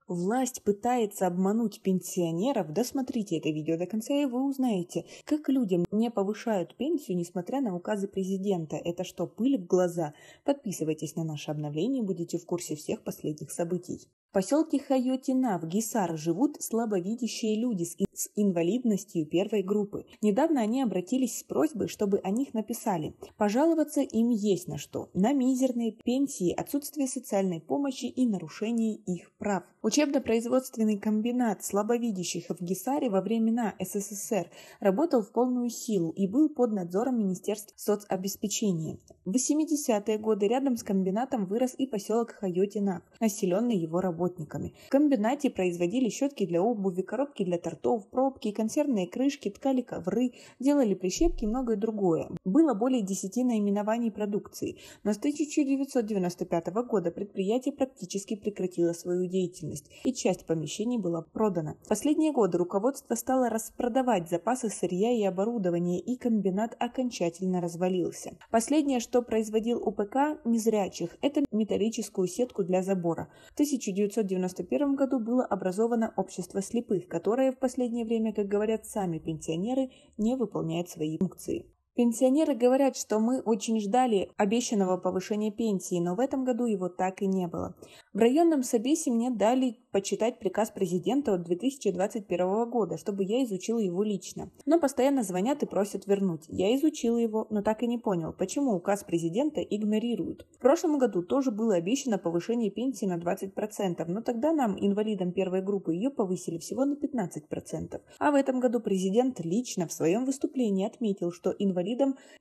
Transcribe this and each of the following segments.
Власть пытается обмануть пенсионеров. Досмотрите это видео до конца, и вы узнаете, как людям не повышают пенсию, несмотря на указы президента. Это что, пыль в глаза? Подписывайтесь на наше обновление, будете в курсе всех последних событий. В поселке Хайотина в Гисар живут слабовидящие люди с инвалидностью первой группы. Недавно они обратились с просьбой, чтобы о них написали. Пожаловаться им есть на что. На мизерные пенсии, отсутствие социальной помощи и нарушение их прав. Учебно-производственный комбинат слабовидящих в Гисаре во времена СССР работал в полную силу и был под надзором Министерства соцобеспечения. В 80-е годы рядом с комбинатом вырос и поселок Хайотина, населенный его работниками. В комбинате производили щетки для обуви, коробки для тортов, пробки, консервные крышки, ткали ковры, делали прищепки и многое другое. Было более 10 наименований продукции, но с 1995 года предприятие практически прекратило свою деятельность, и часть помещений была продана. В последние годы руководство стало распродавать запасы сырья и оборудования, и комбинат окончательно развалился. Последнее, что производил УПК незрячих, это металлическую сетку для забора. В 1991 году было образовано общество слепых, которое в последнее время, как говорят сами пенсионеры, не выполняет свои функции. Пенсионеры говорят, что мы очень ждали обещанного повышения пенсии, но в этом году его так и не было. В районном собесе мне дали почитать приказ президента от 2021 года, чтобы я изучила его лично. Но постоянно звонят и просят вернуть. Я изучила его, но так и не понял, почему указ президента игнорируют. В прошлом году тоже было обещано повышение пенсии на 20%, но тогда нам, инвалидам первой группы, ее повысили всего на 15%. А в этом году президент лично в своем выступлении отметил, что инвалидам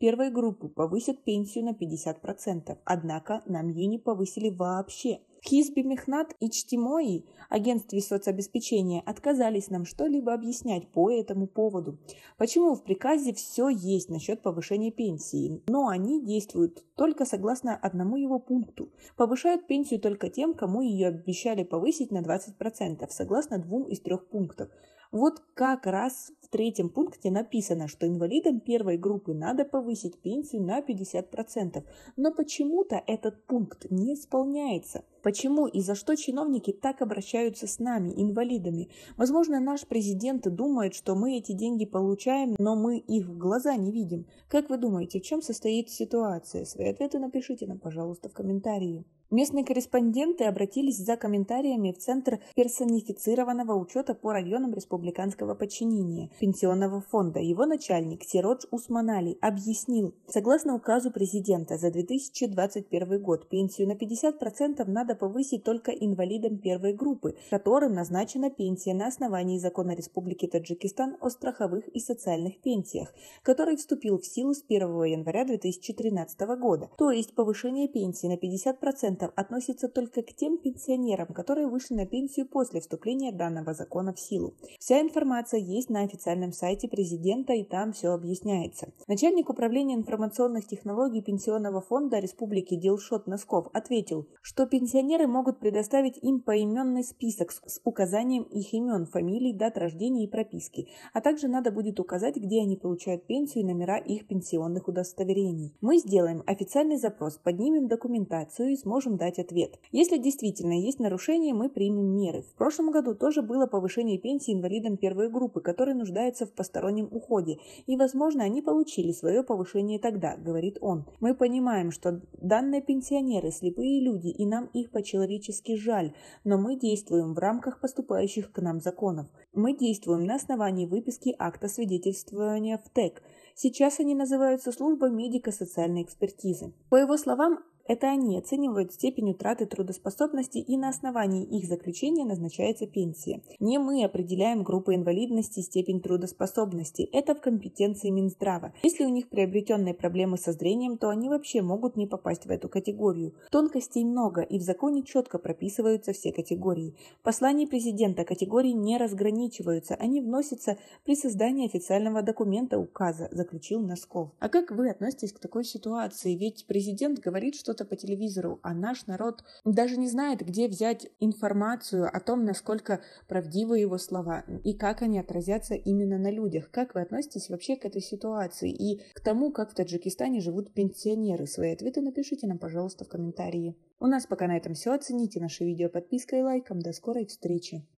первой группы повысят пенсию на 50%, однако нам ее не повысили вообще. В Хизби Мехнат Ичтимои, агентстве соцобеспечения, отказались нам что-либо объяснять по этому поводу. Почему в приказе все есть насчет повышения пенсии, но они действуют только согласно одному его пункту. Повышают пенсию только тем, кому ее обещали повысить на 20%, согласно 2 из 3 пунктов. Вот как раз в 3 пункте написано, что инвалидам первой группы надо повысить пенсию на 50%. Но почему-то этот пункт не исполняется. Почему и за что чиновники так обращаются с нами, инвалидами? Возможно, наш президент думает, что мы эти деньги получаем, но мы их в глаза не видим. Как вы думаете, в чем состоит ситуация? Свои ответы напишите нам, пожалуйста, в комментарии. Местные корреспонденты обратились за комментариями в Центр персонифицированного учета по районам республиканского подчинения Пенсионного фонда. Его начальник Сиродж Усманали объяснил, согласно указу президента за 2021 год пенсию на 50% надо повысить только инвалидам первой группы, которым назначена пенсия на основании закона Республики Таджикистан о страховых и социальных пенсиях, который вступил в силу с 1 января 2013 года. То есть повышение пенсии на 50% относится только к тем пенсионерам, которые вышли на пенсию после вступления данного закона в силу. Вся информация есть на официальном сайте президента, и там все объясняется. Начальник управления информационных технологий Пенсионного фонда Республики Дилшот Носков ответил, что пенсионеры могут предоставить им поименный список с указанием их имен, фамилий, дат рождения и прописки, а также надо будет указать, где они получают пенсию и номера их пенсионных удостоверений. Мы сделаем официальный запрос, поднимем документацию и сможем дать ответ. Если действительно есть нарушения, мы примем меры. В прошлом году тоже было повышение пенсии инвалидам первой группы, которые нуждаются в постороннем уходе, и, возможно, они получили свое повышение тогда, говорит он. Мы понимаем, что данные пенсионеры слепые люди, и нам их по-человечески жаль, но мы действуем в рамках поступающих к нам законов. Мы действуем на основании выписки акта свидетельствования в ТЭК. Сейчас они называются служба медико-социальной экспертизы. По его словам, это они оценивают степень утраты трудоспособности, и на основании их заключения назначается пенсия. Не мы определяем группу инвалидности и степень трудоспособности. Это в компетенции Минздрава. Если у них приобретенные проблемы со зрением, то они вообще могут не попасть в эту категорию. Тонкостей много, и в законе четко прописываются все категории. В послании президента категории не разграничиваются, они вносятся при создании официального документа указа, заключил Носков. А как вы относитесь к такой ситуации? Ведь президент говорит, что что-то по телевизору, а наш народ даже не знает, где взять информацию о том, насколько правдивы его слова и как они отразятся именно на людях. Как вы относитесь вообще к этой ситуации и к тому, как в Таджикистане живут пенсионеры? Свои ответы напишите нам, пожалуйста, в комментарии. У нас пока на этом все. Оцените наше видео подпиской и лайком. До скорой встречи!